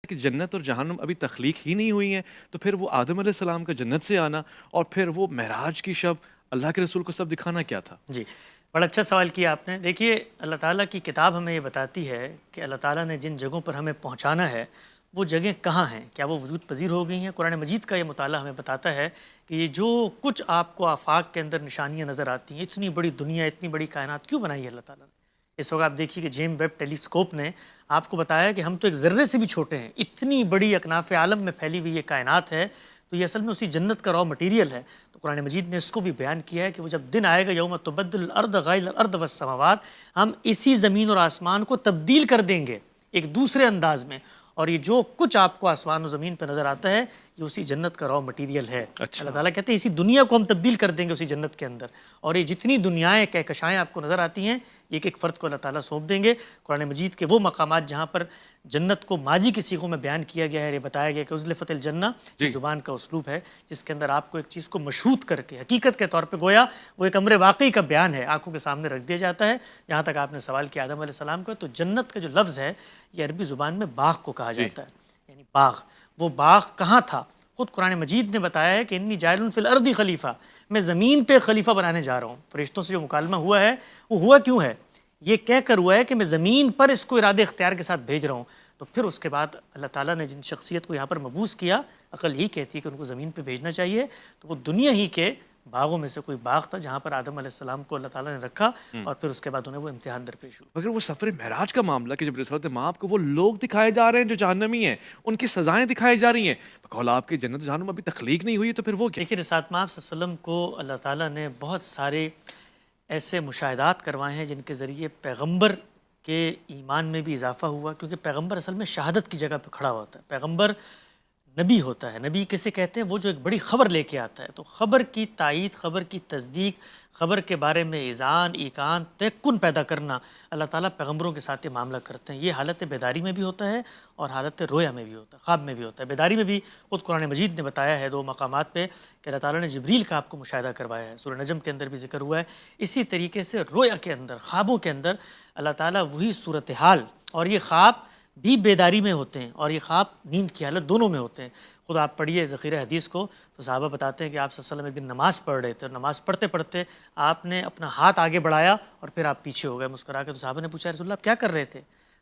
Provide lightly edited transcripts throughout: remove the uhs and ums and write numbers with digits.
کہ جنت اور جہنم ابھی تخلیق ہی نہیں ہوئی ہیں، تو پھر وہ آدم علیہ السلام کا جنت سے آنا اور پھر وہ معراج کی شب اللہ کے رسول کو سب دکھانا کیا تھا؟ جی، بڑا اچھا سوال کیا آپ نے۔ دیکھیے، اللہ تعالیٰ کی کتاب ہمیں یہ بتاتی ہے کہ اللہ تعالیٰ نے جن جگہوں پر ہمیں پہنچانا ہے وہ جگہیں کہاں ہیں، کیا وہ وجود پذیر ہو گئی ہیں؟ قرآن مجید کا یہ مطالعہ ہمیں بتاتا ہے کہ یہ جو کچھ آپ کو آفاق کے اندر نشانیاں نظر آتی ہیں، اتنی بڑی دنیا، اتنی بڑی کائنات کیوں بنائی ہے اللہ تعالیٰ نے؟ اس وقت آپ دیکھیے کہ جیم ویب ٹیلیسکوپ نے آپ کو بتایا کہ ہم تو ایک ذرے سے بھی چھوٹے ہیں، اتنی بڑی اکناف عالم میں پھیلی ہوئی یہ کائنات ہے، تو یہ اصل میں اسی جنت کا را مٹیریل ہے۔ تو قرآن مجید نے اس کو بھی بیان کیا ہے کہ وہ جب دن آئے گا یوم تبدل الارض غیر الارض والسماوات، ہم اسی زمین اور آسمان کو تبدیل کر دیں گے ایک دوسرے انداز میں، اور یہ جو کچھ آپ کو آسمان و زمین پہ نظر آتا ہے یہ اسی جنت کا را مٹیریل ہے۔ اچھا، اللہ تعالیٰ کہتے ہیں اسی دنیا کو ہم تبدیل کر دیں گے اسی جنت کے اندر، اور یہ جتنی دنیایں کہکشائیں آپ کو نظر آتی ہیں ایک ایک فرد کو اللہ تعالیٰ سونپ دیں گے۔ قرآن مجید کے وہ مقامات جہاں پر جنت کو ماضی کی صیغوں میں بیان کیا گیا ہے، یہ بتایا گیا کہ ازلفت الجنہ، یہ زبان کا اسلوب ہے جس کے اندر آپ کو ایک چیز کو مشہود کر کے حقیقت کے طور پہ گویا وہ ایک امر واقعی کا بیان ہے، آنکھوں کے سامنے رکھ دیا جاتا ہے۔ جہاں تک آپ نے سوال کیا آدم علیہ السلام کا، تو جنت کا جو لفظ ہے یہ عربی زبان میں باغ کو کہا جاتا ہے، یعنی باغ۔ وہ باغ کہاں تھا؟ خود قرآن مجید نے بتایا ہے کہ انی جاعل فی الارض خلیفہ، میں زمین پہ خلیفہ بنانے جا رہا ہوں۔ فرشتوں سے جو مکالمہ ہوا ہے وہ ہوا کیوں ہے؟ یہ کہہ کر ہوا ہے کہ میں زمین پر اس کو ارادے اختیار کے ساتھ بھیج رہا ہوں۔ تو پھر اس کے بعد اللہ تعالیٰ نے جن شخصیت کو یہاں پر مبعوث کیا، عقل ہی کہتی ہے کہ ان کو زمین پہ بھیجنا چاہیے، تو وہ دنیا ہی کے باغوں میں سے کوئی باغ تھا جہاں پر آدم علیہ السلام کو اللہ تعالیٰ نے رکھا، اور پھر اس کے بعد انہیں وہ امتحان درپیش ہوا۔ مگر وہ سفر معراج کا معاملہ کہ جب رسالت مآب کو وہ لوگ دکھائے جا رہے ہیں جو جہنمی ہیں، ان کی سزائیں دکھائی جا رہی ہیں، بقول آپ کی جنت جہنم ابھی تخلیق نہیں ہوئی، تو پھر وہ کیا؟ دیکھیے، رسالت مآب صلی اللہ علیہ وسلم کو اللہ تعالیٰ نے بہت سارے ایسے مشاہدات کروائے ہیں جن کے ذریعے پیغمبر کے ایمان میں بھی اضافہ ہوا، کیونکہ پیغمبر اصل میں شہادت کی جگہ پہ کھڑا ہوتا ہے۔ پیغمبر نبی ہوتا ہے۔ نبی کسے کہتے ہیں؟ وہ جو ایک بڑی خبر لے کے آتا ہے، تو خبر کی تائید، خبر کی تصدیق، خبر کے بارے میں اذعان، ایقان، تیقن پیدا کرنا، اللہ تعالیٰ پیغمبروں کے ساتھ یہ معاملہ کرتے ہیں۔ یہ حالت بیداری میں بھی ہوتا ہے اور حالت رویا میں بھی ہوتا ہے، خواب میں بھی ہوتا ہے۔ بیداری میں بھی خود قرآن مجید نے بتایا ہے دو مقامات پہ کہ اللہ تعالیٰ نے جبریل کا آپ کو مشاہدہ کروایا ہے، سورہ نجم کے اندر بھی ذکر ہوا ہے۔ اسی طریقے سے رویا کے اندر، خوابوں کے اندر اللہ تعالیٰ وہی صورتحال، اور یہ خواب بھی بیداری میں ہوتے ہیں اور یہ خواب نیند کی حالت دونوں میں ہوتے ہیں۔ خود آپ پڑھیے ذخیرہ حدیث کو، تو صحابہ بتاتے ہیں کہ آپ صلی اللہ علیہ وسلم ایک دن نماز پڑھ رہے تھے، اور نماز پڑھتے پڑھتے آپ نے اپنا ہاتھ آگے بڑھایا اور پھر آپ پیچھے ہو گئے مسکرا کے۔ تو صحابہ نے پوچھا رسول اللہ آپ کیا کر رہے تھے؟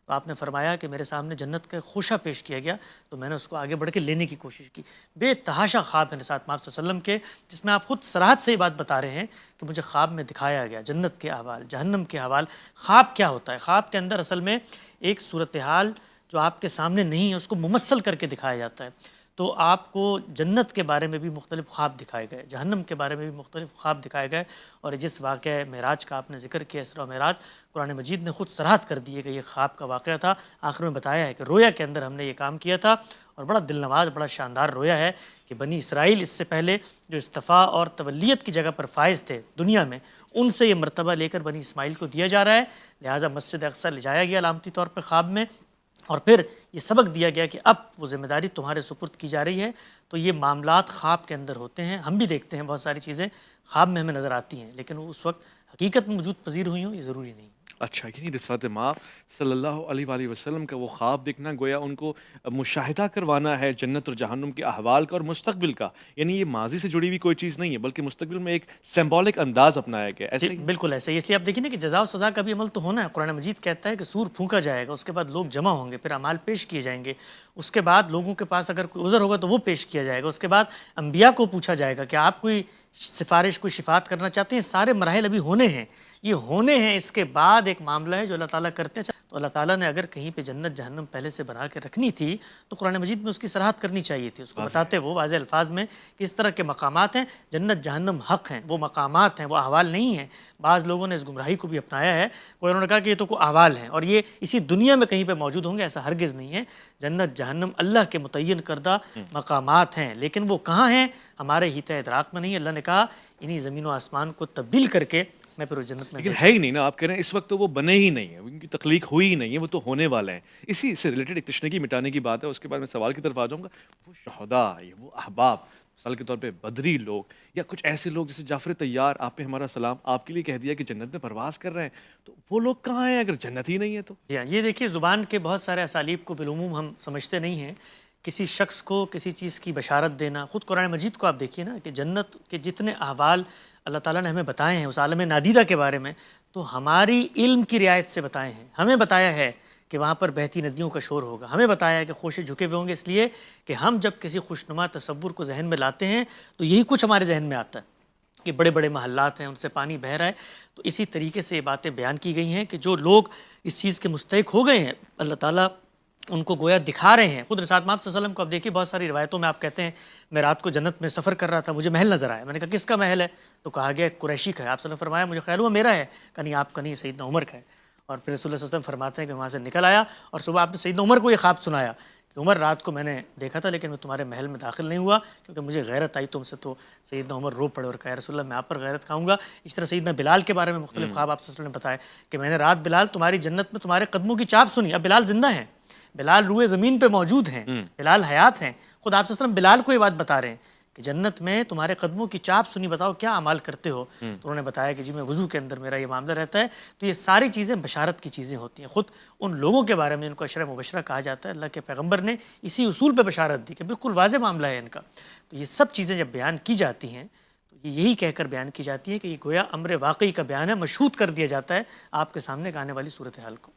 تو آپ نے فرمایا کہ میرے سامنے جنت کا خوشہ پیش کیا گیا تو میں نے اس کو آگے بڑھ کے لینے کی کوشش کی۔ بے تحاشا خواب ہے ساتھ آپ صلی اللہ علیہ وسلم کے، جس میں آپ خود صراحت سے یہ بات بتا رہے ہیں کہ مجھے خواب میں دکھایا گیا جنت کے احوال، جہنم کے احوال۔ خواب کیا ہوتا ہے؟ خواب کے اندر اصل میں ایک صورتحال جو آپ کے سامنے نہیں ہے اس کو ممثل کر کے دکھایا جاتا ہے۔ تو آپ کو جنت کے بارے میں بھی مختلف خواب دکھائے گئے، جہنم کے بارے میں بھی مختلف خواب دکھائے گئے، اور جس واقعہ معراج کا آپ نے ذکر کیا، اسراء و معراج، قرآن مجید نے خود صراحت کر دی ہے کہ یہ خواب کا واقعہ تھا۔ آخر میں بتایا ہے کہ رویا کے اندر ہم نے یہ کام کیا تھا، اور بڑا دل نواز، بڑا شاندار رویا ہے کہ بنی اسرائیل اس سے پہلے جو استفاء اور تولیت کی جگہ پر فائز تھے دنیا میں، ان سے یہ مرتبہ لے کر بنی اسماعیل کو دیا جا رہا ہے، لہٰذا مسجد اقصی لے جایا گیا علامتی طور پہ خواب میں، اور پھر یہ سبق دیا گیا کہ اب وہ ذمہ داری تمہارے سپرد کی جا رہی ہے۔ تو یہ معاملات خواب کے اندر ہوتے ہیں، ہم بھی دیکھتے ہیں بہت ساری چیزیں خواب میں ہمیں نظر آتی ہیں، لیکن وہ اس وقت حقیقت میں وجود پذیر ہوئی ہوں یہ ضروری نہیں۔ اچھا، یعنی رسالت مآب صلی اللہ علیہ وآلہ وسلم کا وہ خواب دیکھنا گویا ان کو مشاہدہ کروانا ہے جنت اور جہنم کے احوال کا اور مستقبل کا، یعنی یہ ماضی سے جڑی ہوئی کوئی چیز نہیں ہے بلکہ مستقبل میں ایک سمبولک انداز اپنایا گیا، ایسے ہی؟ بالکل ایسے ہی، اس لیے آپ دیکھیں نا کہ جزا و سزا کا بھی عمل تو ہونا ہے۔ قرآن مجید کہتا ہے کہ سور پھونکا جائے گا، اس کے بعد لوگ جمع ہوں گے، پھر اعمال پیش کیے جائیں گے، اس کے بعد لوگوں کے پاس اگر کوئی عذر ہوگا تو وہ پیش کیا جائے گا، اس کے بعد انبیاء کو پوچھا جائے گا کہ آپ کوئی سفارش، کوئی شفاعت کرنا چاہتے ہیں؟ سارے مراحل ابھی ہونے ہیں، یہ ہونے ہیں، اس کے بعد ایک معاملہ ہے جو اللہ تعالیٰ کرتے ہیں۔ تو اللہ تعالیٰ نے اگر کہیں پہ جنت جہنم پہلے سے بنا کے رکھنی تھی تو قرآن مجید میں اس کی صراحت کرنی چاہیے تھی، اس کو بتاتے وہ واضح الفاظ میں کہ اس طرح کے مقامات ہیں، جنت جہنم حق ہیں، وہ مقامات ہیں، وہ احوال نہیں ہیں۔ بعض لوگوں نے اس گمراہی کو بھی اپنایا ہے، کوئی انہوں نے کہا کہ یہ تو کوئی احوال ہیں اور یہ اسی دنیا میں کہیں پہ موجود ہوں گے، ایسا ہرگز نہیں ہے۔ جنت جہنم اللہ کے متعین کردہ مقامات ہیں، لیکن وہ کہاں ہیں ہمارے ہیتہ ادراک میں نہیں۔ اللہ نے کہا انہی زمین و آسمان کو تبدیل کر کے میں پھر اس جنت میں لیکن ہے ہی نہیں نا، آپ کہہ رہے ہیں اس وقت تو وہ بنے ہی نہیں ہیں، ان کی تخلیق ہوئی ہی نہیں ہے، وہ تو ہونے والے ہیں۔ اسی سے ریلیٹڈ ایک تشنگی مٹانے کی بات ہے، اس کے بعد میں سوال کی طرف آ جاؤں گا۔ وہ شہداء، وہ احباب مثال کے طور پہ بدری لوگ یا کچھ ایسے لوگ جیسے جعفر طیار، آپ پہ ہمارا سلام، آپ کے لیے کہہ دیا کہ جنت میں پرواز کر رہے ہیں، تو وہ لوگ کہاں ہیں اگر جنت ہی نہیں ہے تو؟ جی ہاں، یہ دیکھیے زبان کے بہت سارے اسالیب کو بالعموم ہم سمجھتے نہیں ہیں. کسی شخص کو کسی چیز کی بشارت دینا، خود قرآن مجید کو آپ دیکھیے نا کہ جنت کے جتنے احوال اللہ تعالیٰ نے ہمیں بتائے ہیں اس عالم نادیدہ کے بارے میں، تو ہماری علم کی رعایت سے بتائے ہیں. ہمیں بتایا ہے کہ وہاں پر بہتی ندیوں کا شور ہوگا، ہمیں بتایا ہے کہ خوشے جھکے ہوئے ہوں گے، اس لیے کہ ہم جب کسی خوشنما تصور کو ذہن میں لاتے ہیں تو یہی کچھ ہمارے ذہن میں آتا ہے کہ بڑے بڑے محلات ہیں، ان سے پانی بہہ رہا ہے. تو اسی طریقے سے یہ باتیں بیان کی گئی ہیں کہ جو لوگ اس چیز کے مستحق ہو گئے ہیں اللہ تعالیٰ ان کو گویا دکھا رہے ہیں. خود رسالت مآب صلی اللہ علیہ وسلم کو آپ دیکھیے بہت ساری روایتوں میں آپ کہتے ہیں میں رات کو جنت میں سفر کر رہا تھا، مجھے محل نظر آیا. میں نے کہا کس کا محل ہے؟ تو کہا گیا قریشی کا ہے. آپ صلی اللہ علیہ وسلم فرمایا مجھے خیال ہوا میرا ہے. کہا نہیں آپ کا نہیں، سیدنا عمر کا ہے. اور پھر رسول اللہ صلی اللہ علیہ وسلم فرماتے ہیں کہ وہاں سے نکل آیا اور صبح آپ نے سیدنا عمر کو یہ خواب سنایا کہ عمر رات کو میں نے دیکھا تھا لیکن میں تمہارے محل میں داخل نہیں ہوا کیونکہ مجھے غیرت آئی تم سے. تو سیدنا عمر رو پڑے اور کہا یا رسول اللہ میں آپ پر غیرت کھاؤں گا. اس طرح سیدنا بلال کے بارے میں مختلف خواب آپ صلی اللہ علیہ وسلم نے بتائے کہ میں نے رات بلال تمہاری جنت میں تمہارے قدموں کی چاپ سنی. اب بلال زندہ ہیں، بلال روئے زمین پہ موجود ہیں، بلال حیات ہیں. خود آپ صلی اللہ علیہ وسلم بلال کو یہ بات بتا رہے ہیں کہ جنت میں تمہارے قدموں کی چاپ سنی، بتاؤ کیا اعمال کرتے ہو؟ تو انہوں نے بتایا کہ جی میں وضو کے اندر میرا یہ معاملہ رہتا ہے. تو یہ ساری چیزیں بشارت کی چیزیں ہوتی ہیں. خود ان لوگوں کے بارے میں ان کو عشرہ مبشرہ کہا جاتا ہے. اللہ کے پیغمبر نے اسی اصول پہ بشارت دی کہ بالکل واضح معاملہ ہے ان کا. تو یہ سب چیزیں جب بیان کی جاتی ہیں تو یہ یہی کہہ کر بیان کی جاتی ہے کہ یہ گویا امر واقعی کا بیان ہے، مشہود کر دیا جاتا ہے آپ کے سامنے آنے والی صورتحال کو.